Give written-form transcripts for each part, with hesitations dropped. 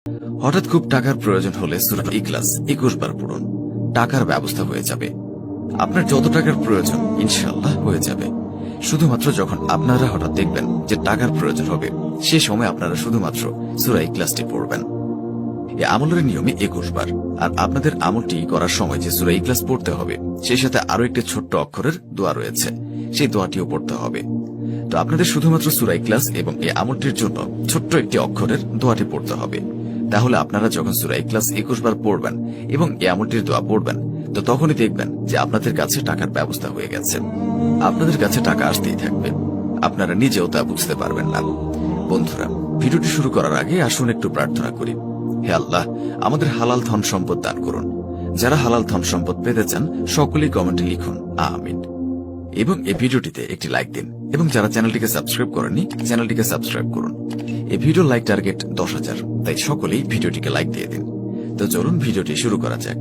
হঠাৎ খুব টাকার প্রয়োজন হলে সূরা ইখলাস 21 বার পড়ুন, টাকার ব্যবস্থা হয়ে যাবে। আপনার যত টাকার প্রয়োজন ইনশাআল্লাহ হয়ে যাবে। শুধুমাত্র যখন আপনারা হঠাৎ দেখবেন যে টাকার প্রয়োজন হবে, সে সময় আপনারা শুধুমাত্র সূরা ইখলাসটি পড়বেন। এই আমলের নিয়মে 21 বার। আর আপনাদের আমলটি করার সময় যে সূরা ইখলাস পড়তে হবে, সেই সাথে আরো একটি ছোট্ট অক্ষরের দোয়া রয়েছে, সেই দোয়াটিও পড়তে হবে। তো আপনাদের শুধুমাত্র সূরা ইখলাস এবং এই আমলটির জন্য ছোট্ট একটি অক্ষরের দোয়াটি পড়তে হবে। তাহলে আপনারা যখন সূরা ইখলাস 21 বার পড়বেন এবং এই আমলটির দোয়া পড়বেন, তো তখনই দেখবেন যে আপনাদের কাছে টাকার ব্যবস্থা হয়ে গেছে। আপনাদের কাছে টাকা আসতেই থাকবে, আপনারা নিজেও তা বুঝতে পারবেন না। বন্ধুরা, ভিডিওটি শুরু করার আগে আসুন একটু প্রার্থনা করি। হে আল্লাহ, আমাদের হালাল ধন সম্পদ দান করুন। যারা হালাল ধন সম্পদ পেতে চান সকলেই কমেন্টে লিখুন আমিন, এবং এই ভিডিওটিতে একটি লাইক দিন, এবং যারা চ্যানেলটিকে সাবস্ক্রাইব করেননি চ্যানেলটিকে সাবস্ক্রাইব করুন। এই ভিডিও লাইক টার্গেট 10,000, তাই সকলেই ভিডিওটিকে লাইক দিয়ে দিন। তো চলুন ভিডিওটি শুরু করা যাক।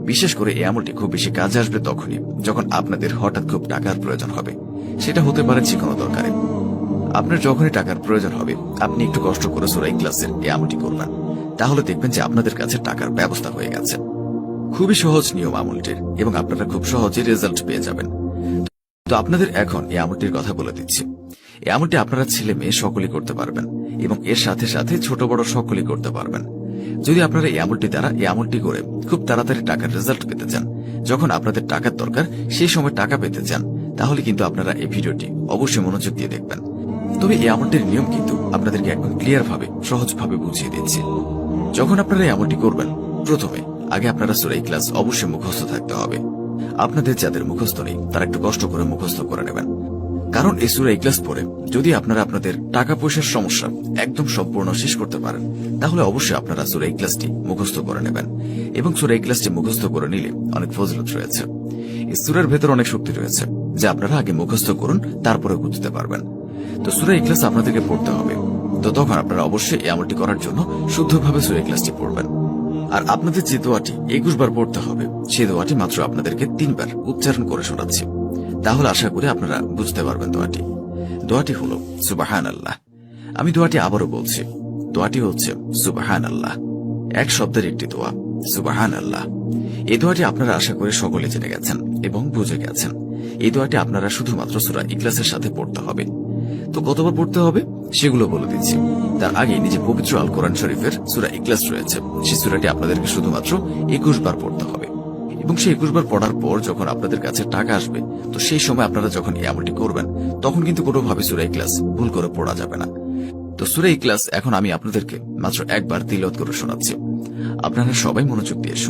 বিশেষ করে এই আমলটি খুব বেশি কাজে আসবে তখনই যখন আপনাদের হঠাৎ খুব টাকার প্রয়োজন হবে। সেটা হতে পারে যে কোনো দরকারে। আপনার যখনই টাকার প্রয়োজন হবে, আপনি একটু কষ্ট করে সূরা ইখলাসের এই আমলটি করবেন, তাহলে দেখবেন যে আপনাদের কাছে টাকার ব্যবস্থা হয়ে গেছে। খুবই সহজ নিয়ম আমলটির, এবং আপনারা খুব সহজে রেজাল্ট পেয়ে যাবেন। তো আপনাদের এখন এই আমলটির কথা বলে দিচ্ছি। এই আমলটি আপনারা ছেলে মেয়ে সকলেই করতে পারবেন, এবং এর সাথে সাথে ছোট বড় সকলেই করতে পারবেন। যদি আপনারা এই আমলটি দ্বারা এই আমলটি করে খুব তাড়াতাড়ি টাকার রেজাল্ট পেতে চান, যখন আপনাদের টাকার দরকার সেই সময় টাকা পেতে চান, তাহলে কিন্তু আপনারা এই ভিডিওটি অবশ্যই মনোযোগ দিয়ে দেখবেন। তবে এই আমলটির নিয়ম কিন্তু আপনাদেরকে একদম ক্লিয়ার ভাবে সহজভাবে বুঝিয়ে দিচ্ছি। যখন আপনারা এই আমলটি করবেন, প্রথমে আগে আপনারা সূরা ইখলাস অবশ্যই মুখস্থ থাকতে হবে। আপনাদের যাদের মুখস্থ নেই তারা একটু কষ্ট করে মুখস্থ করে নেবেন, কারণ এই সূরা ইখলাস পড়ে যদি আপনারা আপনাদের টাকা পয়সার সমস্যা একদম সম্পূর্ণ শেষ করতে পারেন, তাহলে অবশ্যই আপনারা সূরা ইখলাসটি মুখস্থ করে নেবেন। এবং সূরা ইখলাসটি মুখস্থ করে নিলে অনেক ফজিলত রয়েছে। এই সূরার ভেতর অনেক শক্তি রয়েছে, যা আপনারা আগে মুখস্থ করুন, তারপরে বুঝতে পারবেন। তো সূরা ইখলাস আপনাদেরকে পড়তে হবে। তো তখন আপনারা অবশ্যই এই আমলটি করার জন্য শুদ্ধভাবে সূরা ইখলাসটি পড়বেন। আর আপনাদের যে দোয়াটি 21 বার পড়তে হবে, সেই দোয়াটি মাত্র আপনাদেরকে 3 বার উচ্চারণ করে শোনাচ্ছি। তাহলে আশা করি আপনারা বুঝতে পারবেন দোয়াটি হলো সুবহানাল্লাহ। আমি দোয়াটি আবারও বলছি, দোয়াটি হচ্ছে সুবহানাল্লাহ। এক শব্দের একটি দোয়া, সুবহানাল্লাহ। এই দোয়াটি আপনারা আশা করি সকলে জেনে গেছেন এবং বুঝে গেছেন। এই দোয়াটি আপনারা শুধুমাত্র সূরা ইখলাসের সাথে পড়তে হবে। তো কতবার পড়তে হবে সেগুলো বলে দিচ্ছি। তার আগে নিজে পবিত্র আল কোরআন শরীফের সূরা ইখলাস রয়েছে, সেই সূরাটি আপনাদেরকে শুধুমাত্র 21 বার পড়তে হবে। এবং সেই 21 বার পড়ার পর যখন আপনাদের কাছে টাকা আসবে, তো সেই সময় আপনারা যখন এই আমলটি করবেন, তখন কিন্তু কোনোভাবে সূরা ইখলাস ভুল করে পড়া যাবে না। তো সূরা ইখলাস এখন আমি আপনাদেরকে মাত্র একবার তিলাওয়াত করে শোনাচ্ছি। আপনারা সবাই মনোযোগ দিয়ে শুনুন।